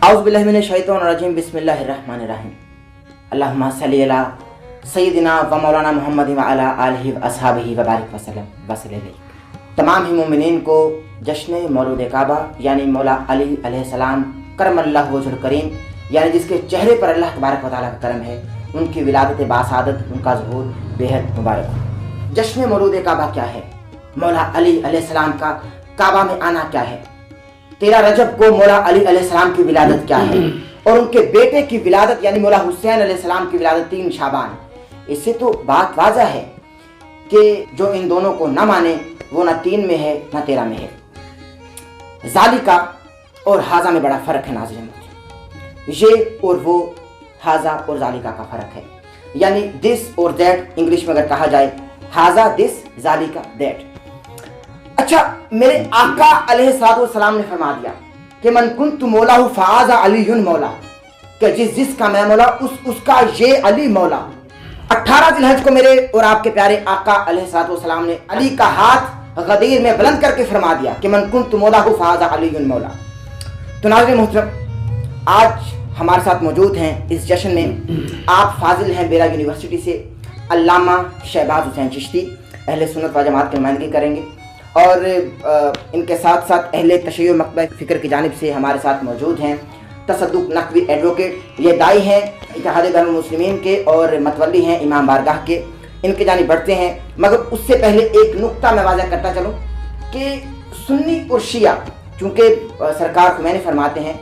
اعوذ باللہ من الشیطان الرجیم، بسم اللہ الرحمن الرحیم۔ اللہم صلی علی سیدنا و مولانا محمد و علی آلہ و اصحابہ و بارک وسلم وسلم۔ تمام ہی مومنین کو جشن مولود کعبہ یعنی مولا علی علیہ السلام کرم اللہ وجہ الکریم، یعنی جس کے چہرے پر اللہ تبارک و تعالیٰ کا کرم ہے، ان کی ولادت باسعادت، ان کا ظہور بے حد مبارک ہو۔ جشن مولود کعبہ کیا ہے؟ مولا علی علیہ السلام کا کعبہ میں آنا کیا ہے؟ 13 رجب کو مولا علی علیہ السلام کی ولادت کیا ہے؟ اور ان کے بیٹے کی ولادت یعنی مولا حسین علیہ السلام کی ولادت 3 شعبان۔ اس سے تو بات واضح ہے کہ جو ان دونوں کو نہ مانے وہ نہ 3 میں ہے نہ 13 میں ہے۔ ذالکا اور حاذا میں بڑا فرق ہے ناظرین، یہ اور وہ، حاذا اور ذالکا کا فرق ہے، یعنی دس اور دیٹ انگلش میں اگر کہا جائے، حاذا دس، ذالکا دیٹ۔ اچھا، میرے آقا علیہ السلام نے فرما دیا کہ من کنت مولا فہذا علی مولا، کہ جس کا میں مولا اس کا یہ علی مولا۔ 18 ذی الحج کو میرے اور آپ کے پیارے آقا علیہ السلام نے علی کا ہاتھ غدیر میں بلند کر کے فرما دیا کہ من کنت مولا فہذا علی مولا۔ تو ناظرین محترم، آج ہمارے ساتھ موجود ہیں اس جشن میں، آپ فاضل ہیں بیرا یونیورسٹی سے، علامہ شہباز حسین چشتی اہل سنت و جماعت کی نمائندگی کریں گے، اور ان کے ساتھ ساتھ اہل تشیع مکتبہ فکر کی جانب سے ہمارے ساتھ موجود ہیں تصدق نقوی ایڈوکیٹ، یہ دائی ہیں اتحاد بین المسلمین کے اور متولی ہیں امام بارگاہ کے، ان کی جانب بڑھتے ہیں۔ مگر اس سے پہلے ایک نقطہ میں واضح کرتا چلوں کہ سنی اور شیعہ، چونکہ سرکار خمینی فرماتے ہیں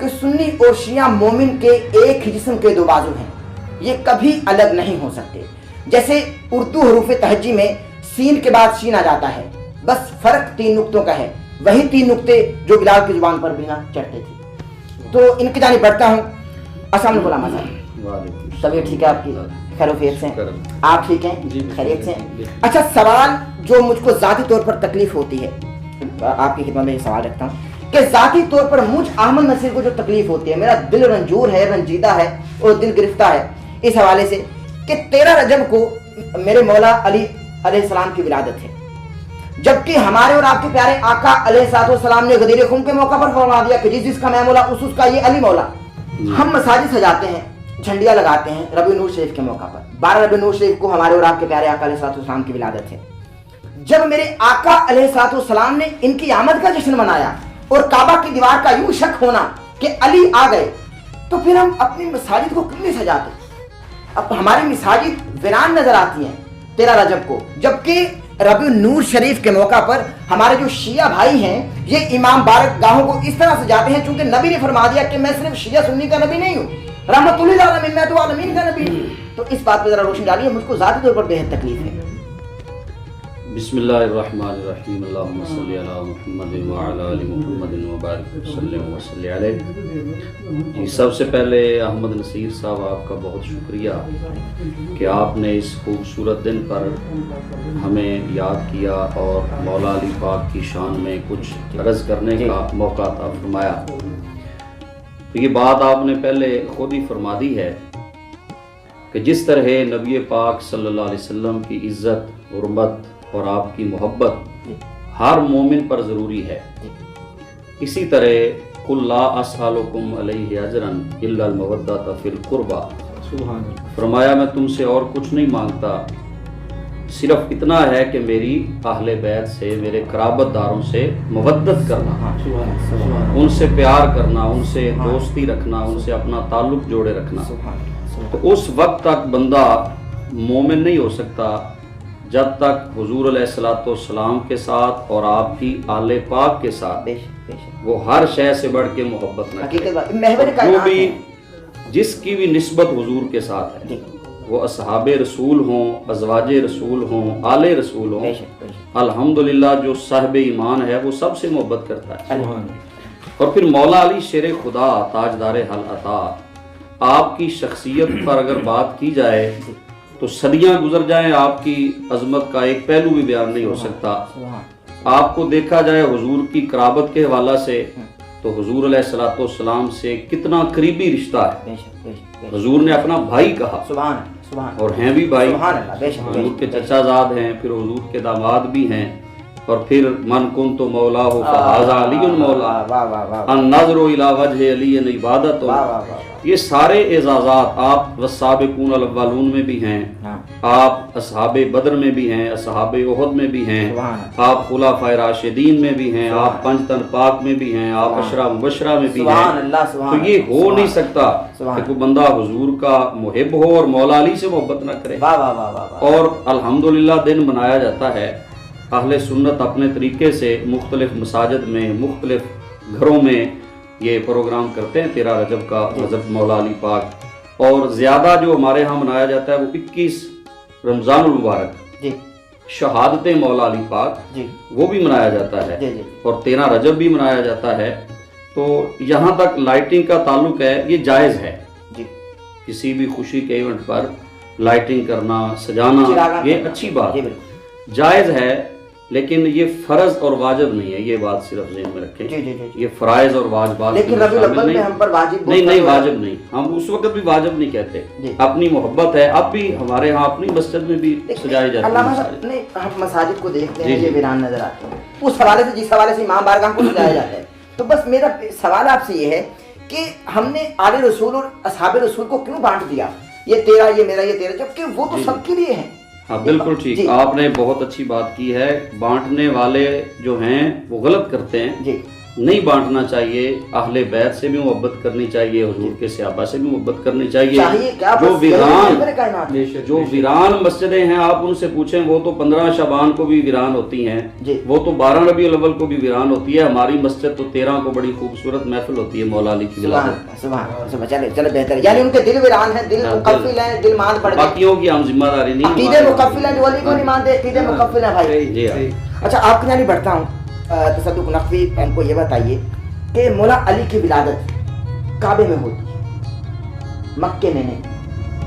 کہ سنی اور شیعہ مومن کے ایک ہی جسم کے 2 بازو ہیں، یہ کبھی الگ نہیں ہو سکتے۔ جیسے اردو حروف تہجی میں سین کے بعد شین آ جاتا ہے، بس فرق 3 نقطوں کا ہے، وہی 3 نقطے جو بلال کی زبان پر بھی نہ چڑھتے تھے۔ تو ان کی جانب بڑھتا ہوں۔ السلام علیکم علامہ صاحب، طبیعت ٹھیک ہے آپ کی؟ خیر و خیریت سے ہیں؟ آپ ٹھیک ہیں؟ خیریت سے ہیں؟ اچھا، سوال جو مجھ کو ذاتی طور پر تکلیف ہوتی ہے، آپ کی خدمت میں یہ سوال رکھتا ہوں کہ ذاتی طور پر مجھ احمد نصیر کو جو تکلیف ہوتی ہے، میرا دل رنجور ہے، رنجیدہ ہے اور دل گرفتہ ہے اس حوالے سے کہ 13 رجب کو میرے مولا علی علیہ السلام کی ولادت ہے، جبکہ ہمارے اور آپ کے پیارے آقا علیہ السلام نے غدیر خون کے موقع پر فرما دیا کہ جس کا میں مولا اس کا یہ علی مولا۔ ہم مساجد سجاتے ہیں، جھنڈیاں لگاتے ہیں ربیع نور شریف کے موقع پر، 12 ربیع نور شریف کو ہمارے اور آپ کے پیارے آقا علیہ السلام کی ولادت ہے۔ جب میرے آقا علیہ السلام نے ان کی آمد کا جشن منایا اور کعبہ کی دیوار کا یوں شک ہونا کہ علی آ گئے، تو پھر ہم اپنی مساجد کو کیوں نہیں سجاتے؟ اب ہماری مساجد ویران نظر آتی ہیں 13 رجب کو، جبکہ ربیع نور شریف کے موقع پر ہمارے جو شیعہ بھائی ہیں یہ امام بارک گاہوں کو اس طرح سجاتے ہیں، چونکہ نبی نے فرما دیا کہ میں صرف شیعہ سنی کا نبی نہیں ہوں، رحمت للعالمین، میں تو عالمین کا نبی ہوں۔ تو اس بات پہ ذرا روشنی ڈالیے، مجھ کو ذاتی طور پر بے حد تکلیف ہے۔ بسم اللہ الرحمن الرحیم، اللہم صلی علی محمد وعلی آل محمد وبارک وسلم وصلی علیہ۔ جی، سب سے پہلے احمد نصیر صاحب آپ کا بہت شکریہ کہ آپ نے اس خوبصورت دن پر ہمیں یاد کیا اور مولا علی پاک کی شان میں کچھ عرض کرنے کا موقع عطا فرمایا۔ تو یہ بات آپ نے پہلے خود ہی فرما دی ہے کہ جس طرح نبی پاک صلی اللہ علیہ وسلم کی عزت، حرمت اور آپ کی محبت ہر مومن پر ضروری ہے، اسی طرح قُلْ لَا أَسْأَلُكُمْ عَلَيْهِ أَجْرًا إِلَّا الْمَوَدَّةَ فِي الْقُرْبَى۔ فرمایا میں تم سے اور کچھ نہیں مانگتا، صرف اتنا ہے کہ میری اہل بیت سے، میرے قرابت داروں سے مودت کرنا، ان سے پیار کرنا، ان سے دوستی رکھنا، ان سے اپنا تعلق جوڑے رکھنا۔ تو اس وقت تک بندہ مومن نہیں ہو سکتا جب تک حضور علیہ السلام کے ساتھ اور آپ کی آل پاک کے ساتھ وہ ہر شے سے بڑھ کے محبت نہ کرے۔ جو بھی جس کی بھی نسبت حضور کے ساتھ ہے، وہ اصحاب رسول ہوں، ازواج رسول ہوں، آل رسول ہوں، الحمدللہ جو صاحب ایمان ہے وہ سب سے محبت کرتا ہے۔ اور پھر مولا علی شیر خدا، تاجدار حل عطا، آپ کی شخصیت پر اگر بات کی جائے تو صدیاں گزر جائیں، آپ کی عظمت کا ایک پہلو بھی بیان نہیں ہو سکتا۔ آپ کو دیکھا جائے حضور کی قرابت کے حوالہ سے تو حضور علیہ السلام سے کتنا قریبی رشتہ ہے۔ حضور نے اپنا بھائی کہا، اور ہیں بھی بھائی، حضور کے چچا زاد ہیں، پھر حضور کے داماد بھی ہیں، اور پھر من کنت مولا فہذا علی مولا، النظر الی وجہ علی عبادت، یہ سارے اعزازات آپ والسابقون الاولون میں بھی ہیں، آپ اصحاب بدر میں بھی ہیں، اصحاب احد میں بھی ہیں، آپ خلفائے راشدین میں بھی ہیں، آپ پنج تن پاک میں بھی ہیں، آپ عشرہ مبشرہ میں بھی ہیں۔ تو یہ ہو نہیں سکتا کہ کوئی بندہ حضور کا محب ہو اور مولا علی سے محبت نہ کرے۔ اور الحمدللہ دن منایا جاتا ہے، اہل سنت اپنے طریقے سے مختلف مساجد میں، مختلف گھروں میں یہ پروگرام کرتے ہیں 13 رجب کا حضرت مولا علی پاک، اور زیادہ جو ہمارے ہاں منایا جاتا ہے وہ 21 رمضان المبارک شہادت مولا علی پاک وہ بھی منایا جاتا ہے، اور 13 رجب بھی منایا جاتا ہے۔ تو یہاں تک لائٹنگ کا تعلق ہے، یہ جائز ہے، کسی بھی خوشی کے ایونٹ پر لائٹنگ کرنا، سجانا، یہ اچھی بات جائز ہے، لیکن یہ فرض اور واجب نہیں ہے، یہ بات صرف ذہن میں رکھیں۔ یہ فرائض اور واجبات لیکن ربیع الاول میں ہم پر واجب نہیں، واجب نہیں، ہم اس وقت بھی واجب نہیں کہتے، اپنی محبت ہے۔ اب بھی ہمارے ہاں اپنی مسجد میں بھی سجائی جاتی ہے، علامہ صاحب ہم مساجد کو دیکھتے ہیں، یہ ویران نظر آتے ہیں، اس حوالے سے جس حوالے سے امام بارگاہ کو سجایا جاتا ہے۔ تو بس میرا سوال آپ سے یہ ہے کہ ہم نے آل رسول اور اصحاب رسول کو کیوں بانٹ دیا، یہ تیرا، یہ میرا، یہ تیرا، جبکہ وہ تو سب کے لیے ہے۔ ہاں بالکل ٹھیک، آپ نے بہت اچھی بات کی ہے۔ بانٹنے والے جو ہیں وہ غلط کرتے ہیں، نہیں بانٹنا چاہیے۔ اہل بیت سے بھی محبت کرنی چاہیے، حضور کے صحابہ سے بھی محبت کرنی چاہیے۔ جو ویران مسجدیں ہیں آپ ان سے پوچھیں، وہ تو 15 شعبان کو بھی ویران ہوتی ہیں، وہ تو 12 ربیع الاول کو بھی ویران ہوتی ہے۔ ہماری مسجد تو 13 کو بڑی خوبصورت محفل ہوتی ہے مولا علی کی ولادت۔ چلے بہتر، یعنی ان کے دل ویران ہیں، دل مقفل ہیں، دل مان پڑ گئے، باقیوں کی ہم ذمہ داری نہیں، عقیدے مقفل ہیں، جو علی کو نہیں مانتے عقیدے مقفل ہیں بھائی۔ اچھا آپ کی جانب بڑھتا ہوں، تصدق نقوی ان کو یہ بتائیے کہ مولا علی کی ولادت کعبے میں ہوتی ہے، مکے میں نہیں،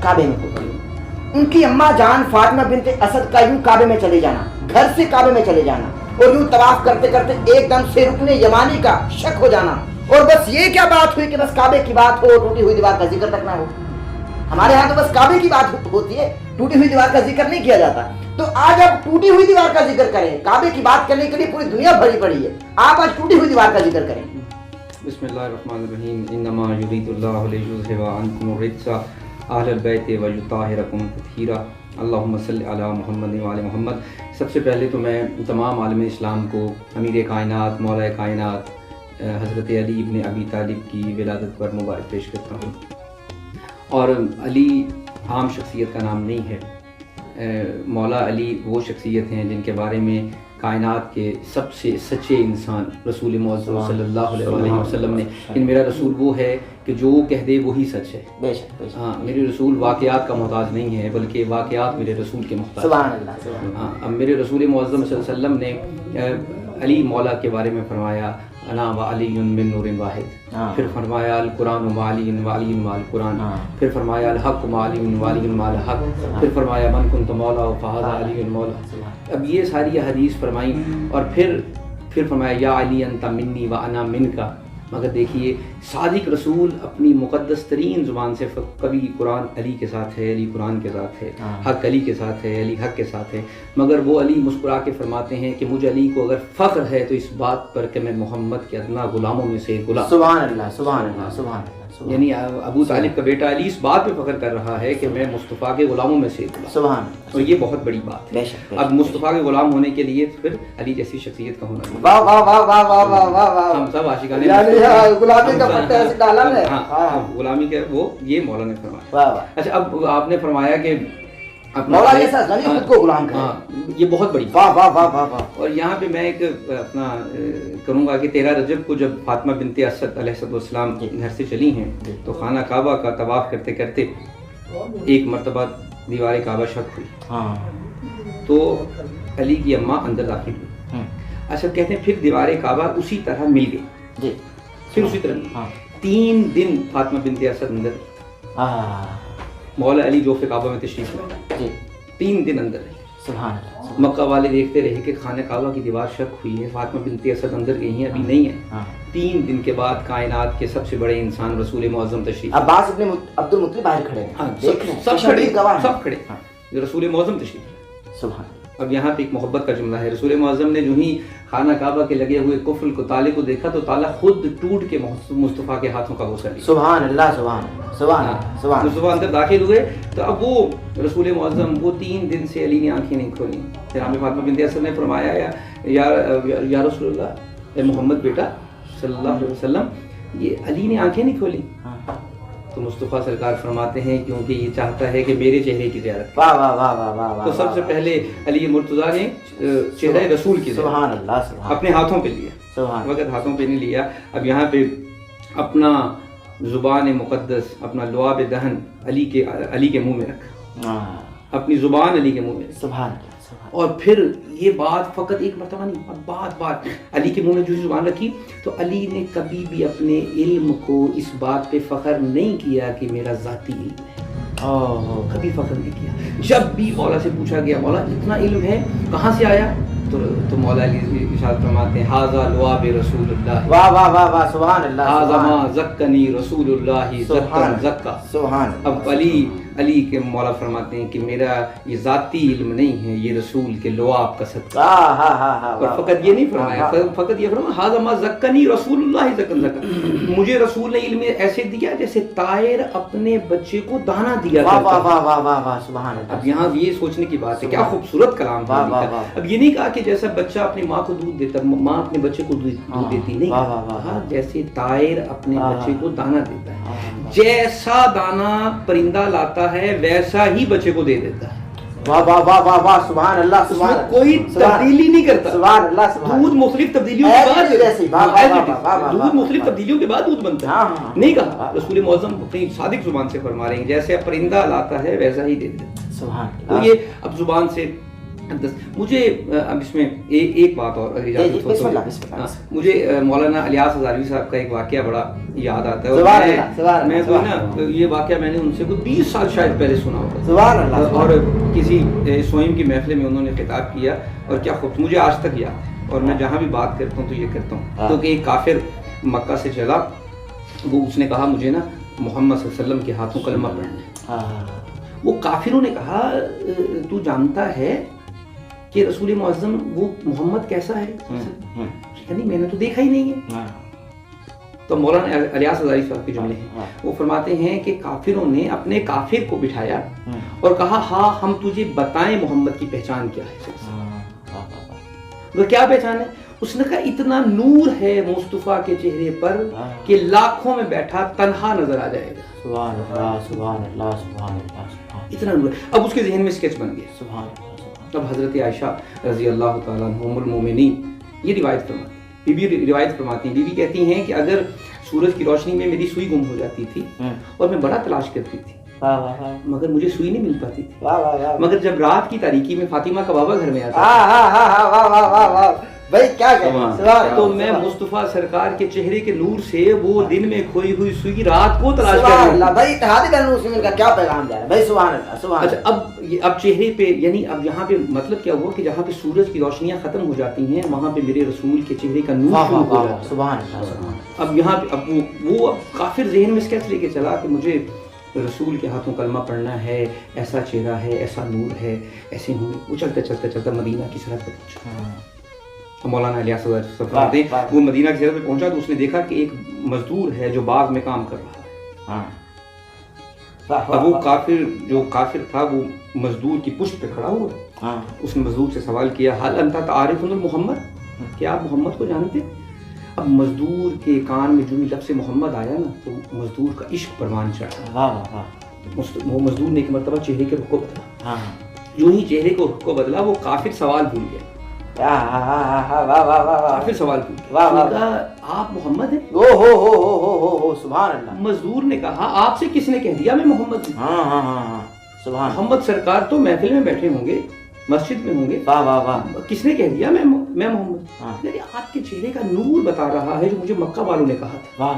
کعبے میں ہوتی ہے۔ ان کی اماں جان فاطمہ بنت اسد کا یوں کعبے میں چلے جانا، گھر سے کعبے میں چلے جانا، اور یوں طواف کرتے کرتے ایک دم سے رکن یمانی کا شک ہو جانا، اور بس یہ کیا بات ہوئی کہ بس کعبے کی بات ہو، ٹوٹی ہوئی دیوار کا ذکر تک نہ ہو۔ ہمارے ہاں تو بس کعبے کی بات ہوتی ہے، ٹوٹی ہوئی دیوار کا ذکر نہیں کیا جاتا۔ تو آج آپ ٹوٹی ہوئی دیوار کا ذکر کریں، کعبے کی بات کرنے کے لیے پوری دنیا بھری پڑی ہے، آپ آج ٹوٹی ہوئی دیوار کا ذکر کریں۔ بسم اللہ الرحمن الرحیم، انما یرید اللہ لیذھب عنکم الرجس اہل البیت ویطہرکم تطہیرا، اللہم صلی علی محمد وعلی محمد۔ سب سے پہلے تو میں تمام عالم اسلام کو امیر کائنات، مولا کائنات حضرت علی ابن ابی طالب کی ولادت پر مبارک پیش کرتا ہوں۔ اور علی عام شخصیت کا نام نہیں ہے، مولا علی وہ شخصیت ہیں جن کے بارے میں کائنات کے سب سے سچے انسان رسول معظم صلی اللہ علیہ وسلم نے، ان میرا رسول وہ ہے کہ جو کہہ دے وہی سچ ہے۔ ہاں، میرے رسول واقعات کا محتاج نہیں ہے، بلکہ واقعات میرے رسول کے محتاج۔ سبحان اللہ۔ ہاں، اب میرے رسول معظم صلی اللہ علیہ وسلم نے علی مولا کے بارے میں فرمایا انا و علی من نور واحد، پھر فرمایا القرآن و علی و علی مع القرآن، پھر فرمایا الحق و علی و علی مع الحق، پھر فرمایا من کنت مولا فہذا علی مولا۔ اب یہ ساری حدیث فرمائی، اور پھر فرمایا یا علی انت منی و انا منکا۔ مگر دیکھیے صادق رسول اپنی مقدس ترین زبان سے کبھی قرآن علی کے ساتھ ہے، علی قرآن کے ساتھ ہے، حق علی کے ساتھ ہے، علی حق کے ساتھ ہے، مگر وہ علی مسکرا کے فرماتے ہیں کہ مجھے علی کو اگر فخر ہے تو اس بات پر کہ میں محمد کے ادنا غلاموں میں سے ایک غلام۔ سبحان اللہ، سبحان اللہ، سبحان اللہ۔ یعنی ابو طالب کا بیٹا علی اس بات پہ فخر کر رہا ہے کہ میں مصطفیٰ کے غلاموں میں سے ایک غلام۔ سبحان اللہ، اور یہ بہت بڑی بات ہے۔ اب مصطفیٰ کے غلام ہونے کے لیے پھر علی جیسی شخصیت کا ہونا، واہ واہ واہ واہ واہ واہ واہ واہ، ہم سب عاشقان غلامی کا پٹا ایسے ڈالا ہے۔ ہاں، غلامی کا وہ یہ مولا نے فرمایا۔ واہ واہ۔ اچھا اب آپ نے فرمایا کہ مولا جیسا غنی خود کو غلام کرے، ہاں یہ بہت بڑی واہ واہ واہ واہ واہ۔ اور یہاں پہ میں ایک اپنا کروں گا کہ 13 رجب کو جب فاطمہ بنت اسد علیہ السلام گھر سے چلی ہیں تو خانہ کعبہ کا طواف کرتے کرتے ایک مرتبہ دیوار کعبہ شک ہوئی، تو علی کی اماں اندر داخل ہوئی۔ اچھا کہتے ہیں پھر دیوار کعبہ اسی طرح مل گئی، پھر اسی طرح 3 دن فاطمہ بنت اسد اندر، مولا علی جوف کعبہ میں تشریف لائے، 3 دن اندر رہے۔ سبحان اللہ۔ مکہ والے دیکھتے رہے کہ خانہ کعبہ کی دیوار شک ہوئی ہے، فاطمہ بنت اسد اندر گئی ہیں، ابھی نہیں ہے۔ 3 دن کے بعد کائنات کے سب سے بڑے انسان رسول معظم تشریف، عباس ابن عبد المطلب باہر کھڑے ہیں، سب کھڑے، سب کھڑے، رسول معظم تشریف۔ سبحان اللہ۔ اب یہاں پہ ایک محبت کا جملہ ہے. رسول معظم نے جو ہی خانہ کعبہ کے لگے ہوئے قفل کو تالے کو دیکھا تو تالا خود ٹوٹ کے مصطفیٰ کے ہاتھوں کا بوسہ لیا. سبحان اللہ سبحان سبحان. مصطفیٰ اندر داخل ہوئے تو اب وہ رسول معظم وہ 3 دن سے علی نے آنکھیں نہیں کھولیں. پھر ہمیں فاطمہ بنت اسد نے فرمایا یا رسول اللہ، اے محمد بیٹا صلی اللہ علیہ وسلم، یہ علی نے آنکھیں نہیں کھولی. تو مصطفیٰ سرکار فرماتے ہیں کیونکہ یہ چاہتا ہے کہ میرے چہرے کی زیارت. واہ واہ واہ واہ واہ. تو سب سے پہلے علی مرتضیٰ نے چہرہ رسول کی سبحان اللہ سبحان اپنے ہاتھوں پہ لیا. سبحان وقت ہاتھوں پہ نہیں لیا. اب یہاں پہ اپنا زبان مقدس، اپنا لعاب دہن علی کے منہ میں رکھا، اپنی زبان علی کے منہ میں. سبحان. اور پھر یہ بات فقط ایک مرتبہ نہیں، بات علی کے منہ میں جو زبان رکھی. تو علی نے کبھی بھی اپنے علم کو اس بات پہ فخر نہیں کیا کہ میرا ذاتی علم ہے، کبھی فخر نہیں کیا. جب بھی مولا سے پوچھا گیا مولا اتنا علم ہے کہاں سے آیا، تو مولا علی ارشاد فرماتے ہیں ھذا لعاب رسول اللہ. واہ واہ واہ واہ سبحان اللہ. ھذا ما زکانی رسول اللہ زکا زکا. سبحان. اب علی کے مولا فرماتے ہیں کہ میرا یہ ذاتی علم نہیں ہے، یہ رسول کے لعاب کا صدقہ. اور فقط یہ نہیں فرمایا، فقط یہ فرمایا ھذا ما زکانی رسول اللہ زکا زکا. مجھے رسول نے علم ایسے دیا جیسے طائر اپنے بچے کو دانا دیا کرتا ہے. واہ واہ واہ واہ واہ سبحان اللہ. اب یہاں یہ سوچنے کی بات ہے، کیا خوبصورت کلام ہے. اب یہ نہیں کہا کہ جیسا بچہ اپنی ماں کو دودھ دیتا، ماں اپنے بچے کو دودھ دیتی، نہیں کہا جیسے طائر اپنے بچے کو دانا دیتا ہے، جیسا دانا پرندہ لاتا ہے ویسا ہی بچے کو دے دیتا ہے. واہ واہ واہ واہ واہ سبحان اللہ. اس میں کوئی تبدیلی نہیں کرتا. سبحان اللہ سبحان. دودھ مختلف تبدیلیوں کے بعد دودھ بنتا ہے. نہیں کہا، رسول معظم اپنی صادق زبان سے فرما رہے ہیں جیسے پرندہ لاتا ہے ویسا ہی دے دیتا ہے. سبحان. تو یہ اب زبان سے مجھے اب اس میں ایک بات اور مجھے مولانا علیہ صاحب کا ایک واقعہ بڑا یاد آتا ہے. میں کوئی نا یہ واقعہ میں نے ان سے کوئی 20 سال شاید پہلے سنا ہوگا، اور کسی سوئم کی محفل میں انہوں نے خطاب کیا، اور کیا خوب مجھے آج تک یاد ہے. اور میں جہاں بھی بات کرتا ہوں تو یہ کرتا ہوں. تو کہ ایک کافر مکہ سے چلا، وہ اس نے کہا مجھے نا محمد صلی اللہ علیہ وسلم کے ہاتھوں کلمہ پڑھنا ہے. وہ کافروں نے کہا تو جانتا ہے کہ رسول معظم وہ محمد کیسا ہے؟ نہیں میں نے تو دیکھا ہی نہیں ہے. تو مولانا علیہ صاحب کے جملے ہیں، وہ فرماتے ہیں کہ کافروں نے اپنے کافر کو بٹھایا اور کہا ہاں ہم تجھے بتائیں محمد کی پہچان کیا ہے. وہ کیا پہچان ہے؟ اس نے کہا اتنا نور ہے مصطفیٰ کے چہرے پر کہ لاکھوں میں بیٹھا تنہا نظر آ جائے گا. سبحان اللہ سبحان اللہ سبحان اللہ. اتنا نور. اب اس کے ذہن میں اسکیچ بن گیا. سبحان اللہ. اب حضرت عائشہ رضی اللہ تعالیٰ عنہ ام المومنین یہ روایت فرماتی، بی روایت فرماتی ہیں، بی کہتی ہیں کہ اگر سورج کی روشنی میں میری سوئی گم ہو جاتی تھی اور میں بڑا تلاش کرتی تھی مگر مجھے سوئی نہیں مل پاتی تھی، مگر جب رات کی تاریکی میں فاطمہ کا بابا گھر میں آتا بھائی کیا کہیں تو میں مصطفیٰ سرکار کے چہرے کے نور سے وہ دن میں کھوئی ہوئی سوئی رات کو تلاش کر رہی ہوں. بھائی اتحاد المسلمین کا کیا پیغام جا رہا ہے بھائی. سبحان اللہ سبحان. اچھا اب چہرے پہ یعنی اب یہاں پہ مطلب کیا ہوا کہ جہاں پہ سورج کی روشنیاں ختم ہو جاتی ہیں وہاں پہ میرے رسول کے چہرے کا نور شروع ہو جاتا ہے. سبحان اللہ. اب یہاں پہ اب وہ کافر ذہن میں اسکیچ لے کے چلا کہ مجھے رسول کے ہاتھوں کلمہ پڑھنا ہے، ایسا چہرہ ہے، ایسا نور ہے، ایسے ہوں. وہ چلتا چلتا چلتا مدینہ کی سرحد پہ پہنچا. مولانا علیہ فرماتے ہیں وہ مدینہ کی سرحد پہ پہنچا تو اس نے دیکھا کہ ایک مزدور ہے جو باغ میں کام کر رہا ہے. اب وہ کافر تھا وہ مزدور کی پشت پہ کھڑا ہوا. اس نے مزدور سے سوال کیا حل انت تعارف محمد، کیا آپ محمد کو جانتے؟ اب مزدور کے کان میں جو لفظ محمد آیا نا تو مزدور کا عشق پروان چڑھا. وہ مزدور نے ایک مرتبہ چہرے کے رخ کو بدلا. جو ہی چہرے کو رخ کو بدلا وہ کافر سوال بھول گیا. کافر سوال کیا آپ محمد ہیں؟ سبحان اللہ. مزدور نے کہا آپ سے کس نے کہہ دیا میں محمد ہوں؟ سبحان. محمد سرکار تو محفل میں بیٹھے ہوں گے، مسجد میں ہوں گے، کس نے کہہ دیا میں محمد؟ لیکن آپ کے چہرے کا نور بتا رہا ہے جو مجھے مکہ والوں نے کہا تھا.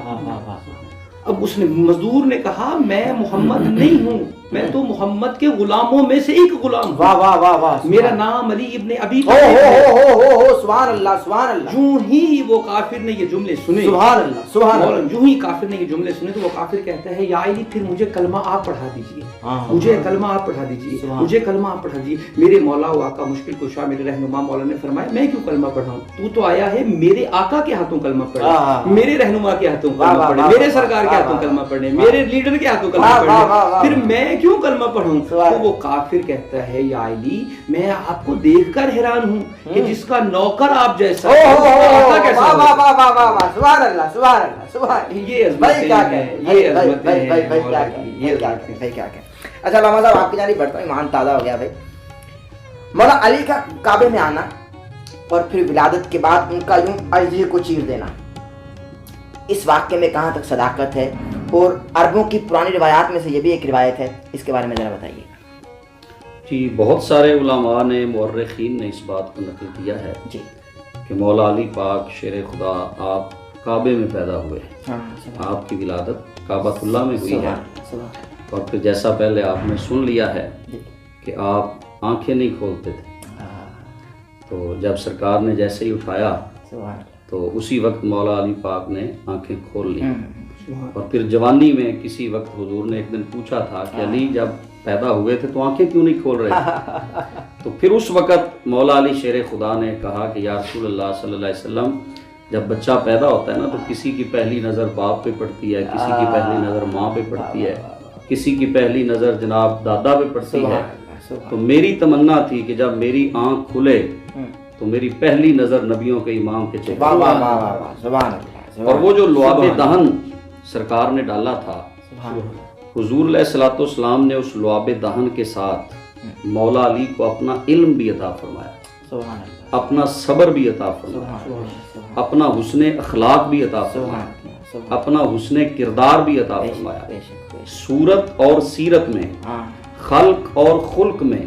اب اس نے مزدور نے کہا میں محمد نہیں ہوں. میں تو محمد کے غلاموں میں سے ایک غلام ہوں. واہ واہ واہ واہ. میرا نام علی ابن ابی ہو سبحان اللہ سبحان اللہ. یوں ہی وہ کافر نے یہ جملے سنے, سبحان اللہ سبحان اللہ. یوں ہی کافر نے یہ جملے سنے تو وہ کافر کہتا ہے یا علی پھر مجھے کلمہ آپ پڑھا دیجیے, مجھے کلمہ آپ پڑھا دیجیے, مجھے کلمہ آپ پڑھا دیجیے. میرے مولا و آقا مشکل کشا میرے رہنما مولا نے فرمایا میں کیوں کلمہ پڑھاؤں, تو تو آیا ہے میرے آقا کے ہاتھوں کلمہ پڑھے, میرے رہنما کے ہاتھوں کلمہ پڑھے, میرے سرکار کے ہاتھوں کلمہ پڑھے, میرے لیڈر کے ہاتھوں کلمہ پڑھے, پھر میں کیوں کلمہ پڑھوں. تو وہ کافر کہتا ہے یا علی میں آپ کو دیکھ کر حیران ہوں کہ جس کا نوکر آپ جیسا ہے آقا کیسا ہوگا. سبحان اللہ سبحان اللہ سبحان. یہ عظمتیں ہیں, یہ عظمتیں ہیں. اچھا علامہ صاحب آپ کی جانب بڑھتا ہوں, ایمان تازہ ہو گیا بھائی. مولا علی کا کعبے میں آنا اور پھر ولادت کے بعد ان کا یوں علیہ کو چیر دینا, اس واقعے میں کہاں تک صداقت ہے, اور عربوں کی پرانی روایات میں سے یہ بھی ایک روایت ہے, اس کے بارے میں ذرا بتائیے. جی بہت سارے علماء نے مورخین نے اس بات کو نقل کیا ہے جی کہ مولا علی پاک شیر خدا آپ کعبے میں پیدا ہوئے, آپ کی ولادت کعبۃ اللہ میں ہوئی ہے, اور پھر جیسا پہلے آپ نے سن لیا ہے کہ آپ آنکھیں نہیں کھولتے تھے, تو جب سرکار نے جیسے ہی اٹھایا تو اسی وقت مولا علی پاک نے آنکھیں کھول لی. اور پھر جوانی میں کسی وقت حضور نے ایک دن پوچھا تھا کہ علی جب پیدا ہوئے تھے تو آنکھیں کیوں نہیں کھول رہے, تو پھر اس وقت مولا علی شیر خدا نے کہا کہ یا رسول اللہ صلی اللہ علیہ وسلم جب بچہ پیدا ہوتا ہے نا تو کسی کی پہلی نظر باپ پہ پڑتی ہے, کسی کی پہلی نظر ماں پہ پڑتی ہے, کسی کی پہلی نظر جناب دادا پہ پڑتی ہے. تو میری تمنا تھی کہ جب میری آنکھ کھلے تو میری پہلی نظر نبیوں کے امام کے چہرے, اور وہ جو لعاب دہن سرکار نے ڈالا تھا, حضور علیہ الصلوۃ والسلام نے اس لعاب دہن کے ساتھ مولا علی کو اپنا علم بھی عطا فرمایا, اپنا صبر بھی عطا فرمایا, اپنا حسن اخلاق بھی عطا فرمایا, اپنا حسن کردار بھی عطا فرمایا. صورت اور سیرت میں, خلق اور خلق میں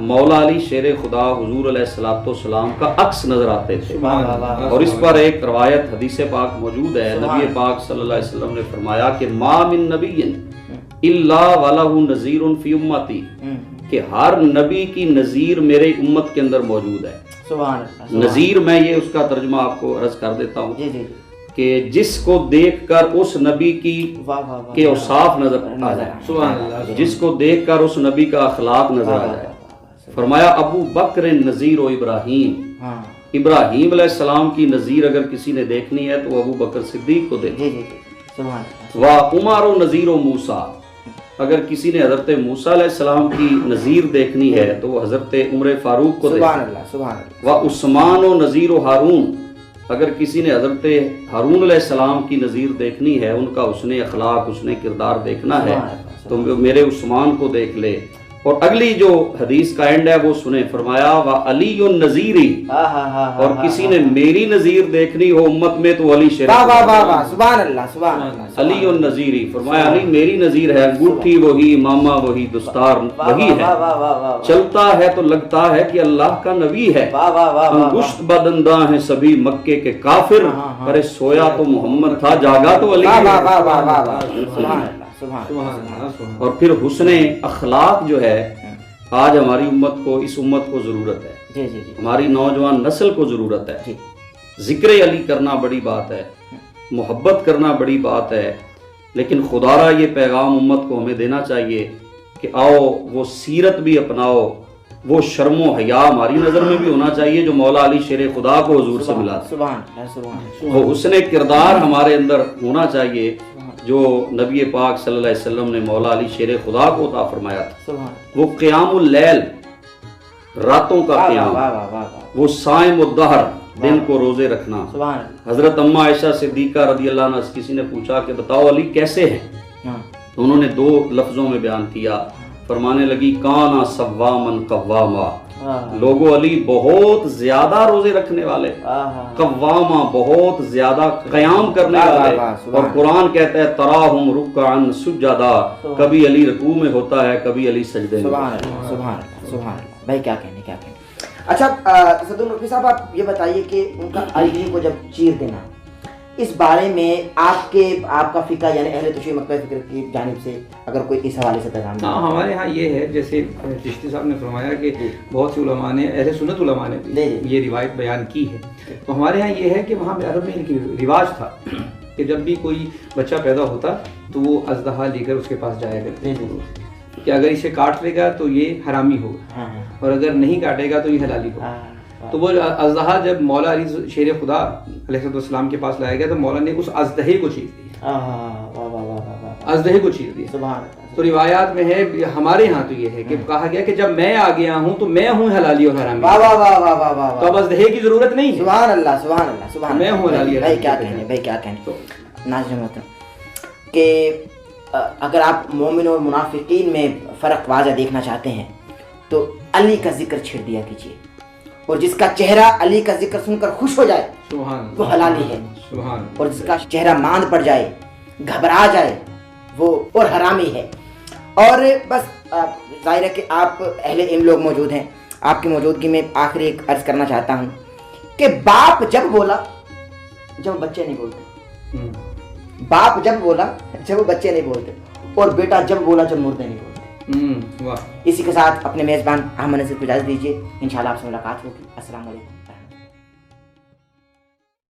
مولا علی شیر خدا حضور علیہ الصلوۃ والسلام کا عکس نظر آتے تھے. اور اس پر ایک روایت حدیث پاک موجود ہے, نبی پاک صلی اللہ علیہ وسلم نے فرمایا کہ ما من نبی الا ولہ نذیر فی امتی, کہ ہر نبی کی نذیر میرے امت کے اندر موجود ہے. نذیر میں یہ اس کا ترجمہ آپ کو عرض کر دیتا ہوں کہ جس کو دیکھ کر اس نبی کی کے اوصاف نظر آ جائے, جس کو دیکھ کر اس نبی کا اخلاق نظر آ جائے. فرمایا ابو بکر نذیر و ابراہیم, ابراہیم علیہ السلام کی نذیر اگر کسی نے دیکھنی ہے تو ابو بکر صدیق کو دیکھے. و عمر و نذیر و موسیٰ, اگر کسی نے حضرت موسیٰ علیہ السلام کی نذیر دیکھنی ہے تو وہ حضرت عمر فاروق کو دیکھے. و عثمان و نذیر و ہارون, اگر کسی نے حضرت ہارون علیہ السلام کی نظیر دیکھنی ہے, ان کا حسن اخلاق حسن کردار دیکھنا ہے تو میرے عثمان کو دیکھ لے. اور اگلی جو حدیث کا اینڈ ہے وہ سنیں, فرمایا و علی النذیری, اور کسی نے میری نظیر دیکھنی ہو امت میں تو علی شیر علی النذیری. فرمایا علی میری نظیر ہے, انگوٹھی وہی, ماما وہی, دستار وہی ہے, چلتا ہے تو لگتا ہے کہ اللہ کا نبی ہے. انگشت بدنداں ہیں سبھی مکے کے کافر, ارے سویا تو محمد تھا, جاگا تو علی ہے. اور پھر حسن اخلاق جو ہے آج ہماری امت کو, اس امت کو ضرورت ہے, ہماری نوجوان نسل کو ضرورت ہے. ذکر علی کرنا بڑی بات ہے, محبت کرنا بڑی بات ہے, لیکن خدا را یہ پیغام امت کو ہمیں دینا چاہیے کہ آؤ وہ سیرت بھی اپناؤ, وہ شرم و حیا ہماری نظر میں بھی ہونا چاہیے جو مولا علی شیر خدا کو حضور سے ملا تھا. وہ حسن کردار ہمارے اندر ہونا چاہیے جو نبی پاک صلی اللہ علیہ وسلم نے مولا علی شیر خدا کو عطا فرمایا تھا. وہ قیام اللیل, راتوں کا قیام, وہ صائم الدہر, دن کو روزے رکھنا. حضرت اماں عائشہ صدیقہ رضی اللہ عنہ کسی نے پوچھا کہ بتاؤ علی کیسے ہیں, تو انہوں نے 2 لفظوں میں بیان کیا. فرمانے لگی کانا صوامن قواما, لوگو علی بہت زیادہ روزے رکھنے والے, قواما بہت زیادہ قیام کرنے والے. اور قرآن کہتا ہے تراہم رکعا سجدا, کبھی علی رکوع میں ہوتا ہے, کبھی علی سجدے میں. سبحان اللہ بھائی, کیا کہنے کیا کہنے. اچھا صدر نقوی صاحب آپ یہ بتائیے کہ ان کا علی کو جب چیر دینا اس بارے میں آپ کا فقہ یعنی اہل تشیع مکتبہ فکر کی جانب سے اگر کوئی اس حوالے سے پیغام دے؟ ہاں ہمارے ہاں یہ ہے، جیسے چشتی صاحب نے فرمایا کہ بہت سے علماء نے، اہل سنت علماء نے یہ روایت بیان کی ہے، تو ہمارے ہاں یہ ہے کہ وہاں پہ عرب میں ان کی رواج تھا کہ جب بھی کوئی بچہ پیدا ہوتا تو وہ اژدہا لے کر اس کے پاس جایا کرتے کہ اگر اسے کاٹ لے گا تو یہ حرامی ہوگا اور اگر نہیں کاٹے گا تو یہ حلالی ہوگا. تو وہ اژدہا جب مولا علی شیر خدا علیہ السلام کے پاس لایا گیا تو مولا نے اس اژدہے کو چیر دیا، اژدہے کو چیر دیا. تو روایات میں ہے، ہمارے ہاں تو یہ ہے کہ کہا گیا کہ جب میں آ گیا ہوں تو میں ہوں حلالی اور حرامی، تو اب اژدہے کی ضرورت نہیں ہے. سبحان اللہ سبحان اللہ سبحان، میں ہوں حلالی. بھائی کیا کہنے، بھائی کیا کہنے. ناظرین محترم کہ اگر آپ مومن اور منافقین میں فرق واضح دیکھنا چاہتے ہیں تو علی کا ذکر چھیڑ دیا کیجیے، اور جس کا چہرہ علی کا ذکر سن کر خوش ہو جائے وہ حلالی ہے، اور جس کا چہرہ ماند پڑ جائے، گھبرا جائے، وہ اور حرامی ہے. اور بس ظاہر ہے کہ آپ اہل علم لوگ موجود ہیں، آپ کی موجودگی میں آخری ایک عرض کرنا چاہتا ہوں کہ باپ جب بولا جب بچے نہیں بولتے، باپ جب بولا جب بچے نہیں بولتے، اور بیٹا جب بولا جب مردے نہیں بولتے. اسی کے ساتھ اپنے میزبان احمد نصیر کو اجازت دیجیے، انشاءاللہ آپ سے ملاقات ہوگی. السلام علیکم.